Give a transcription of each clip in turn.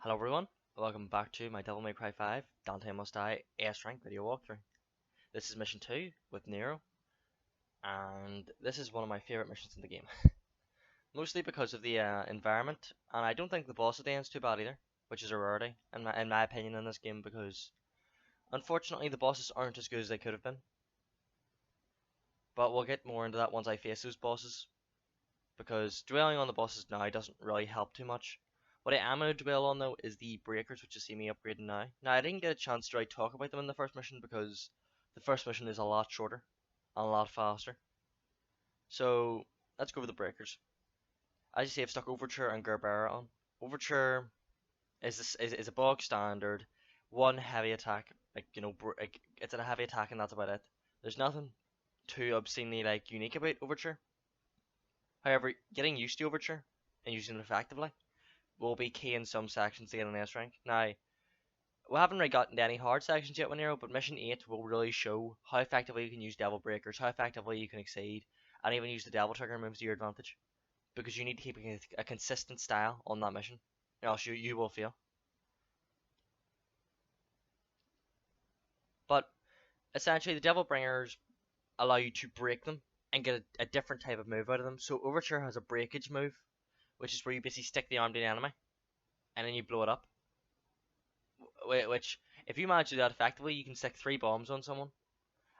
Hello everyone, welcome back to my Devil May Cry 5 Dante Must Die S rank video walkthrough. This is mission 2 with Nero, and this is one of my favourite missions in the game. Mostly because of the environment, and I don't think the boss at the end is too bad either, which is a rarity in my opinion in this game, because unfortunately the bosses aren't as good as they could have been. But we'll get more into that once I face those bosses, because dwelling on the bosses now doesn't really help too much. What I am going to dwell on though is the breakers, which you see me upgrading now. Now I didn't get a chance to really talk about them in the first mission because the first mission is a lot shorter and a lot faster. So let's go over the breakers. As you see, I've stuck Overture and Gerbera on. Overture is a bog standard one heavy attack, it's a heavy attack and that's about it. There's nothing too obscenely unique about Overture. However, getting used to Overture and using it effectively will be key in some sections to get an S rank. Now, we haven't really gotten to any hard sections yet with Nero, but Mission 8 will really show how effectively you can use Devil Breakers, how effectively you can exceed, and even use the Devil Trigger moves to your advantage. Because you need to keep a consistent style on that mission, or else you will fail. But essentially, the Devil Bringers allow you to break them and get a different type of move out of them. So Overture has a breakage move, which is where you basically stick the arm to the enemy, and then you blow it up. Which, if you manage to do that effectively, you can stick 3 bombs on someone,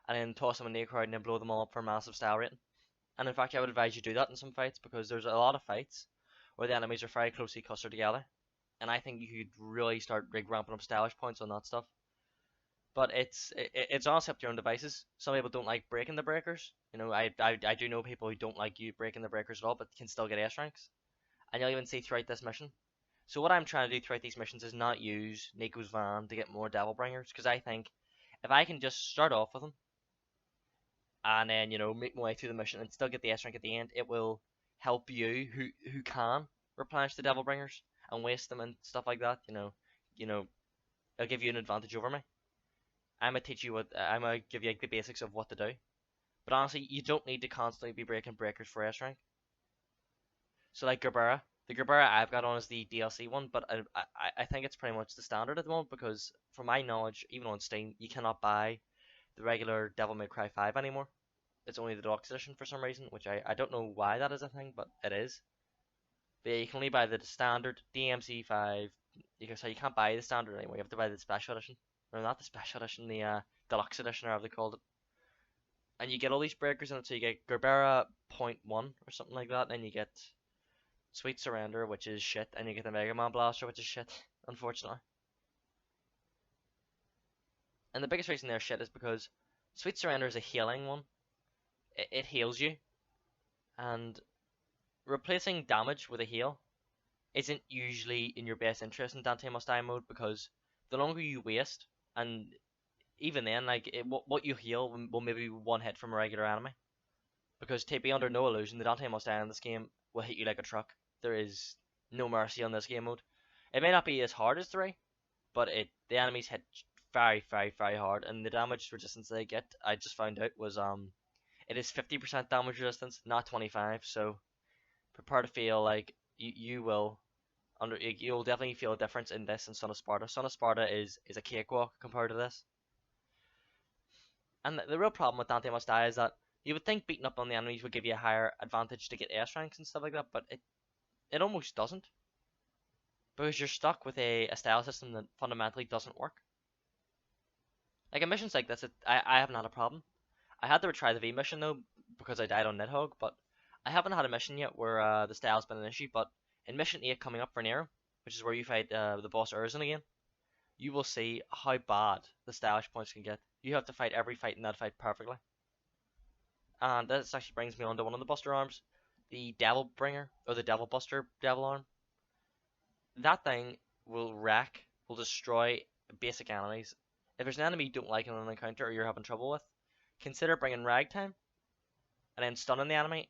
and then toss them in the crowd and then blow them all up for a massive style rating. And in fact, I would advise you do that in some fights, because there's a lot of fights where the enemies are very closely clustered together, and I think you could really start ramping up stylish points on that stuff. But it's honestly up to your own devices. Some people don't like breaking the breakers. You know, I do know people who don't like you breaking the breakers at all, but can still get S ranks. And you'll even see throughout this mission. So what I'm trying to do throughout these missions is not use Nico's van to get more Devil Bringers, because I think if I can just start off with them and then make my way through the mission and still get the S rank at the end, it will help you who can replenish the Devil Bringers and waste them and stuff like that. It'll give you an advantage over me. I'm gonna give you like the basics of what to do. But honestly, you don't need to constantly be breaking breakers for S rank. So like Gerbera, the Gerbera I've got on is the DLC one, but I think it's pretty much the standard at the moment, because from my knowledge, even on Steam, you cannot buy the regular Devil May Cry 5 anymore. It's only the deluxe edition for some reason, which I don't know why that is a thing, but it is. But yeah, you can only buy the standard DMC5. So you can't buy the standard anymore. You have to buy the special edition. Or not the special edition, the deluxe edition, or however they called it. And you get all these breakers in it, so you get Gerbera point 1 or something like that, and then you get Sweet Surrender, which is shit, and you get the Mega Man Blaster, which is shit, unfortunately. And the biggest reason they're shit is because Sweet Surrender is a healing one. It heals you, and replacing damage with a heal isn't usually in your best interest in Dante Must Die mode, because the longer you waste, and even then, what you heal will maybe be one hit from a regular enemy. Because to be under no illusion, the Dante Must Die in this game will hit you like a truck. There is no mercy on this game mode. It may not be as hard as 3, but the enemies hit very, very, very hard, and the damage resistance they get, I just found out, was it is 50% damage resistance, not 25. So prepare to feel like you'll definitely feel a difference in this and Son of Sparta. Son of Sparta is a cakewalk compared to this. And the real problem with Dante Must Die is that you would think beating up on the enemies would give you a higher advantage to get S ranks and stuff like that, but it almost doesn't. Because you're stuck with a style system that fundamentally doesn't work. Like in missions like this, I haven't had a problem. I had to retry the V mission though, because I died on Nidhogg, but I haven't had a mission yet where the style's been an issue. But in mission 8 coming up for Nero, which is where you fight the boss Urzin again, you will see how bad the stylish points can get. You have to fight every fight in that fight perfectly. And this actually brings me on to one of the Buster Arms, the Devil Bringer, or the Devil Buster Devil Arm. That thing will destroy basic enemies. If there's an enemy you don't like in an encounter or you're having trouble with, consider bringing Ragtime and then stunning the enemy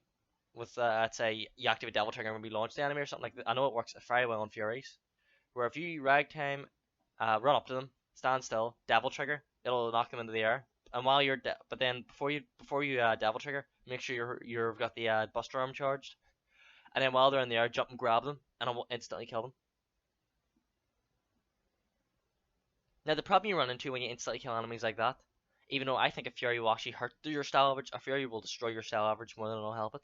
with, let's say, you activate Devil Trigger and maybe launch the enemy or something like that. I know it works very well on Furies, where if you Ragtime, run up to them, stand still, Devil Trigger, it'll knock them into the air. And while you're, but then before you Devil Trigger, make sure you've got the Buster Arm charged, and then while they're in the air, jump and grab them, and it will instantly kill them. Now, the problem you run into when you instantly kill enemies like that, even though I think a Fury will actually hurt your style average, a Fury will destroy your style average more than it'll help it.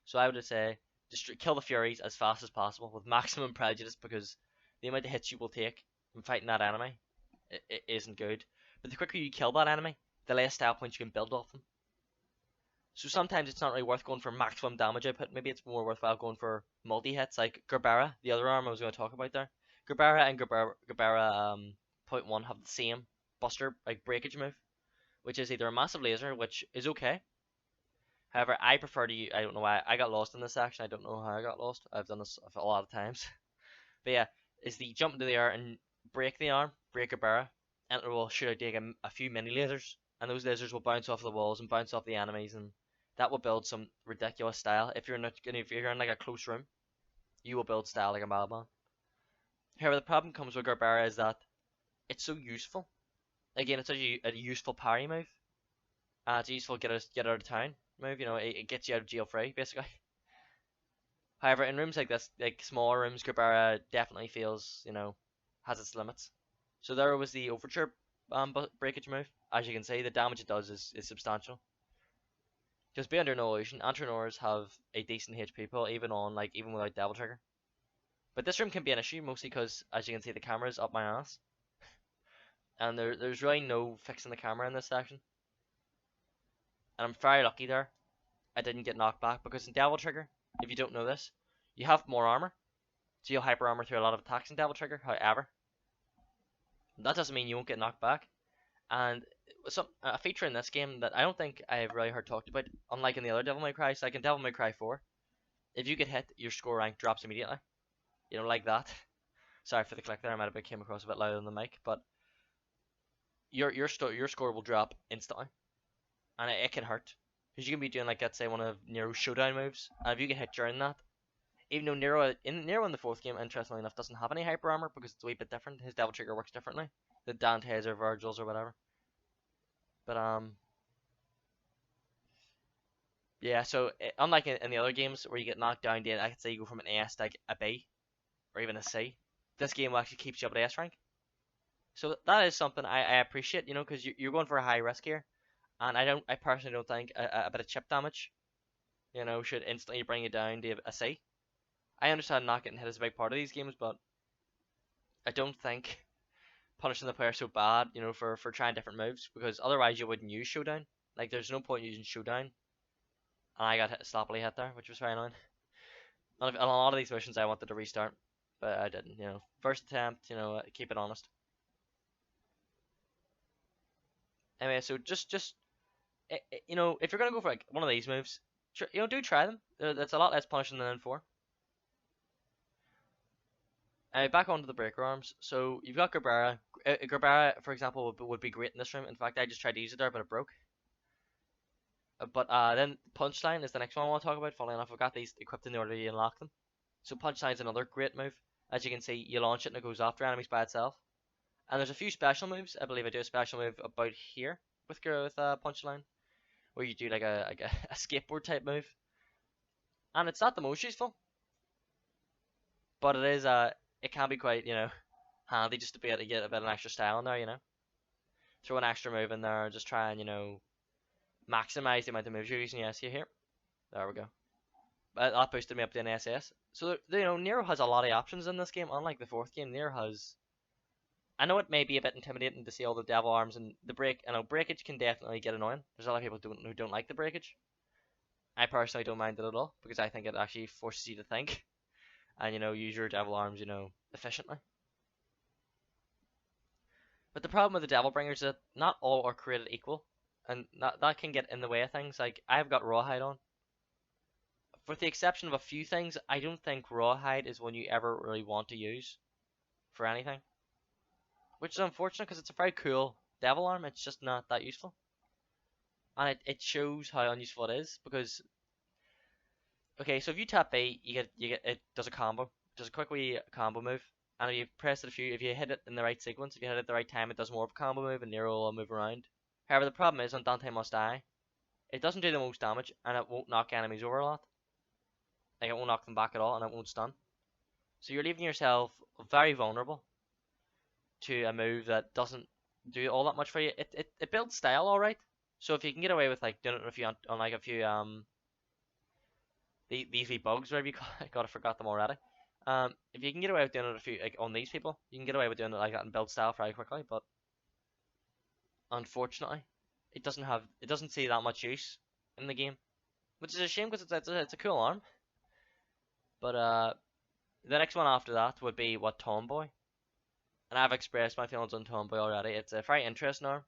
So I would say just kill the Furies as fast as possible with maximum prejudice, because the amount of hits you will take from fighting that enemy it isn't good. But the quicker you kill that enemy, the less style points you can build off them. So sometimes it's not really worth going for maximum damage output. Maybe it's more worthwhile going for multi-hits, like Gerbera, the other arm I was going to talk about there. Gerbera and Gerbera point 1 have the same buster, like breakage move, which is either a massive laser, which is okay. However, I prefer to I don't know why I got lost in this section. I don't know how I got lost. I've done this a lot of times. But yeah, is the jump into the air and break the arm, break Gerbera, and it will shoot out like a few mini lasers, and those lasers will bounce off the walls and bounce off the enemies, and that will build some ridiculous style. If you're in like a close room, you will build style like a madman. However, the problem comes with Gerbera is that it's so useful. Again, it's a useful parry move. It's a useful get out of town move. You know, it gets you out of jail free, basically. However, in rooms like this, like smaller rooms, Gerbera definitely feels, has its limits. So there was the Overture breakage move. As you can see, the damage it does is substantial. Just be under no illusion, Anti-Noirs have a decent HP pool, even without Devil Trigger. But this room can be an issue, mostly because, as you can see, the camera's up my ass. And there's really no fixing the camera in this section. And I'm very lucky there. I didn't get knocked back, because in Devil Trigger, if you don't know this, you have more armor. So you'll hyper armor through a lot of attacks in Devil Trigger, however. That doesn't mean you won't get knocked back. And a feature in this game that I don't think I've really heard talked about, unlike in the other Devil May Cry, like in Devil May Cry 4, if you get hit, your score rank drops immediately. You know, like that. Sorry for the click there, I might have came across a bit louder than the mic, but your score will drop instantly. And it can hurt. Because you can be doing, like, let's say, one of Nero's showdown moves, and if you get hit during that, even though Nero in the fourth game, interestingly enough, doesn't have any hyper armor because it's a wee bit different. His Devil Trigger works differently than Dante's or Virgil's or whatever. But yeah. So unlike in the other games where you get knocked down, I could say you go from an S to like a B or even a C. This game will actually keeps you up at S rank. So that is something I appreciate, because you're going for a high risk here, and I personally don't think a bit of chip damage, should instantly bring you down to a C. I understand not getting hit is a big part of these games, but I don't think punishing the player so bad, for trying different moves, because otherwise you wouldn't use Showdown. Like, there's no point using Showdown. And I got sloppily hit there, which was very annoying. On a lot of these missions I wanted to restart, but I didn't, First attempt, keep it honest. Anyway, so just if you're going to go for like one of these moves, do try them. That's a lot less punishing than N4. Back onto the breaker arms. So you've got Gerbera. Gerbera, for example, would be great in this room. In fact, I just tried to use it there, but it broke. But then Punchline is the next one I want to talk about. Funnily enough, I've got these equipped in the order you unlock them. So Punchline is another great move. As you can see, you launch it and it goes after enemies by itself. And there's a few special moves. I believe I do a special move about here with Punchline, where you do like a skateboard type move. And it's not the most useful, but it is it can be quite, handy just to be able to get a bit of an extra style in there, Throw an extra move in there, just try and, maximize the amount of moves you're using. Yeah, see here? There we go. That boosted me up to an SS. So, Nero has a lot of options in this game, unlike the fourth game. Nero has... I know it may be a bit intimidating to see all the devil arms and the break. I know breakage can definitely get annoying. There's a lot of people who don't like the breakage. I personally don't mind it at all, because I think it actually forces you to think. And, use your devil arms, efficiently. But the problem with the Devil Bringers is that not all are created equal. And that can get in the way of things. Like, I've got Rawhide on. With the exception of a few things, I don't think Rawhide is one you ever really want to use for anything. Which is unfortunate, because it's a very cool devil arm. It's just not that useful. And it shows how unuseful it is, because... Okay, so if you tap B, you get it does a combo. It does a quick wee combo move. And if you press it if you hit it in the right sequence, if you hit it at the right time, it does more of a combo move and Nero will move around. However, the problem is on Dante Must Die, it doesn't do the most damage and it won't knock enemies over a lot. Like, it won't knock them back at all and it won't stun. So you're leaving yourself very vulnerable. to a move that doesn't do all that much for you. It builds style alright. So if you can get away with like doing it on like a few these wee bugs, whatever you call it, God, I forgot them already. If you can get away with doing it a few like on these people, you can get away with doing it like that and build style very quickly. But unfortunately, it doesn't see that much use in the game, which is a shame because it's a cool arm. But the next one after that would be what Tomboy, and I've expressed my feelings on Tomboy already. It's a very interesting arm,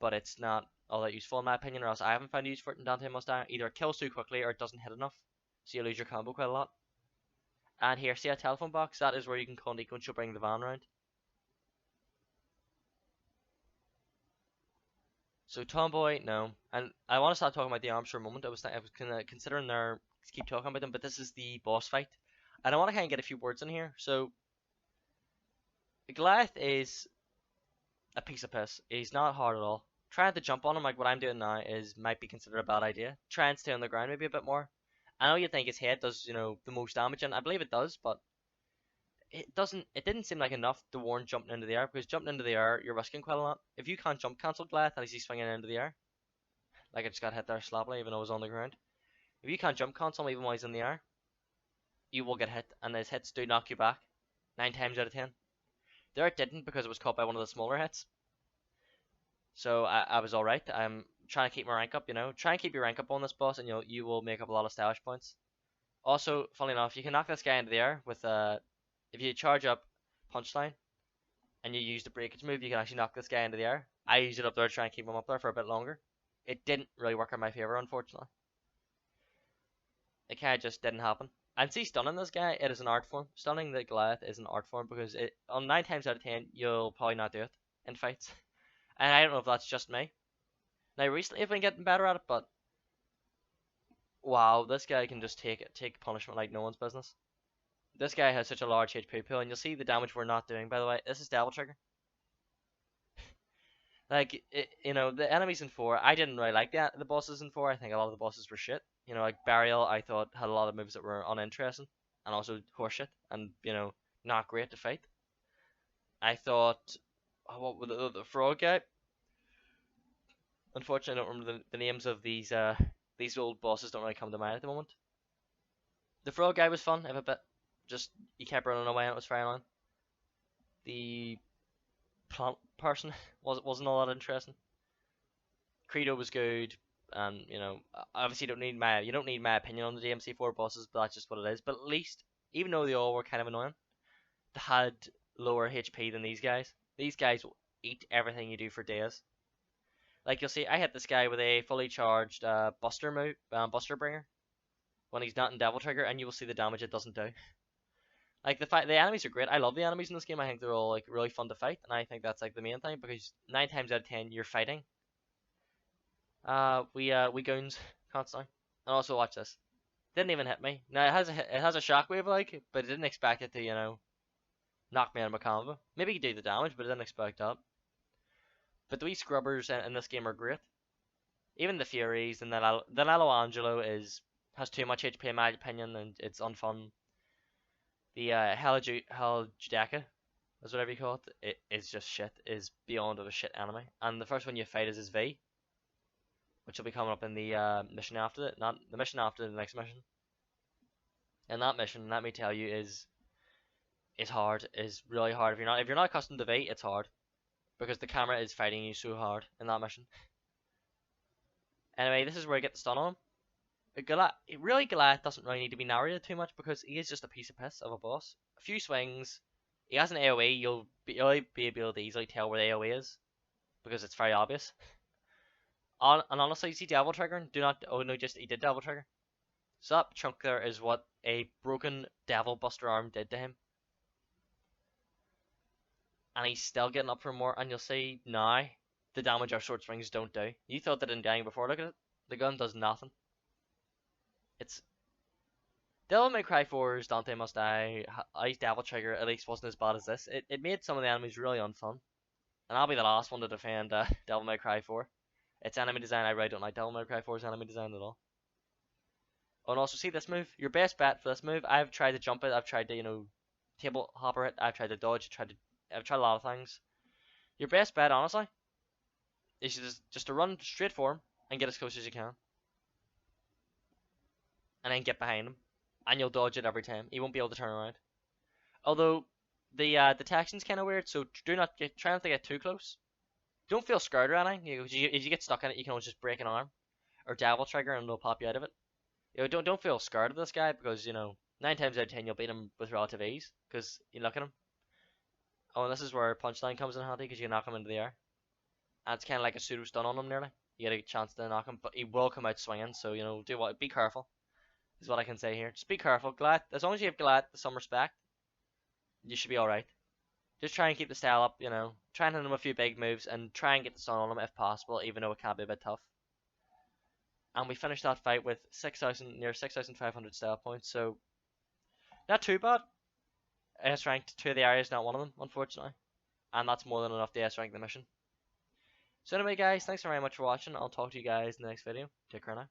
but it's not all that useful in my opinion, or else I haven't found use for it in Dante Must Die. Either it kills too quickly or it doesn't hit enough, so you lose your combo quite a lot. And here, see a telephone box? That is where you can call Nico and she'll bring the van round. So Tomboy, no. And I want to start talking about the arms for a moment. I was kind of considering keep talking about them, but this is the boss fight. And I want to kind of get a few words in here. So Goliath is a piece of piss. He's not hard at all. Trying to jump on him like what I'm doing now might be considered a bad idea. Try and stay on the ground maybe a bit more. I know you think his head does, the most damage, and I believe it does, but it doesn't. It didn't seem like enough to warrant jumping into the air, because jumping into the air, you're risking quite a lot. If you can't jump cancel Goliath and he's swinging into the air, like I just got hit there sloppily even though I was on the ground. If you can't jump cancel him even while he's in the air, you will get hit, and his hits do knock you back 9 times out of 10. There it didn't because it was caught by one of the smaller hits. So I was alright. I'm trying to keep my rank up, Try and keep your rank up on this boss and you will make up a lot of stash points. Also, funnily enough, you can knock this guy into the air with if you charge up Punchline and you use the breakage move, you can actually knock this guy into the air. I used it up there to try and keep him up there for a bit longer. It didn't really work in my favor, unfortunately. It kind of just didn't happen. And see, stunning this guy, it is an art form. Stunning the Goliath is an art form because on 9 times out of 10, you'll probably not do it in fights. And I don't know if that's just me. Now, recently I've been getting better at it, but wow, this guy can just take punishment like no one's business. This guy has such a large HP pool, and you'll see the damage we're not doing, by the way. This is Devil Trigger. Like, the enemies in 4, I didn't really like the bosses in 4. I think a lot of the bosses were shit. Like Burial, I thought had a lot of moves that were uninteresting, and also horseshit, and, not great to fight. I thought, what was the frog guy? Unfortunately, I don't remember the names of these old bosses. Don't really come to mind at the moment. The frog guy was fun, a bit. Just he kept running away and it was very annoying. The plant person wasn't all that interesting. Credo was good, and obviously you don't need my opinion on the DMC4 bosses, but that's just what it is. But at least, even though they all were kind of annoying, they had lower HP than these guys. These guys will eat everything you do for days. Like you'll see, I hit this guy with a fully charged Buster move, Buster Bringer, when he's not in Devil Trigger, and you will see the damage it doesn't do. Like the enemies are great. I love the enemies in this game. I think they're all like really fun to fight, and I think that's like the main thing because 9 times out of 10 you're fighting. We goons constantly. And also watch this. Didn't even hit me. Now it has a shockwave like, but it didn't expect it to knock me out of my combo. Maybe you do the damage, but it didn't expect that. But the wee scrubbers in this game are great. Even the Furies and the Nello Angelo has too much HP in my opinion, and it's unfun. The Hell Judeka, is whatever you call it. It is just shit. Is beyond of a shit enemy. And the first one you fight is his V, which will be coming up in the mission after it, not the mission after the next mission. And that mission, let me tell you, is hard. Is really hard. If you're not accustomed to V, it's hard because the camera is fighting you so hard in that mission. Anyway, this is where I get the stun on him. Goliath doesn't really need to be narrated too much because he is just a piece of piss of a boss. A few swings, he has an AoE, you'll be able to easily tell where the AoE is because it's very obvious. And honestly, you see Devil Trigger? He did Devil Trigger. So that chunk there is what a broken Devil Buster arm did to him. And he's still getting up for more, and you'll see now the damage our sword swings don't do. You thought that in dying before, look at it. The gun does nothing. It's Devil May Cry 4's Dante Must Die, Ice Devil Trigger at least wasn't as bad as this. It made some of the enemies really unfun. And I'll be the last one to defend Devil May Cry 4. Its enemy design, I really don't like Devil May Cry 4's enemy design at all. Oh, and also see this move? Your best bet for this move, I've tried to jump it, I've tried to, table hopper it, I've tried to dodge, tried to I've tried a lot of things. Your best bet, honestly, is just to run straight for him and get as close as you can, and then get behind him, and you'll dodge it every time. He won't be able to turn around. Although the detection's kind of weird, so try not to get too close. Don't feel scared or anything. If you get stuck in it, you can always just break an arm or double trigger, and it'll pop you out of it. Don't feel scared of this guy because 9 times out of 10 you'll beat him with relative ease because you look at him. Oh, and this is where punchline comes in handy because you can knock him into the air. And it's kind of like a pseudo stun on him nearly. You get a chance to knock him, but he will come out swinging. So be careful. Is what I can say here. Just be careful. As long as you have Glad some respect, you should be all right. Just try and keep the style up. Try and hit him a few big moves and try and get the stun on him if possible, even though it can be a bit tough. And we finished that fight with near 6,500 style points. So not too bad. S ranked 2 of the areas, not one of them, unfortunately. And that's more than enough to S rank the mission. So anyway guys, thanks very much for watching. I'll talk to you guys in the next video. Take care now.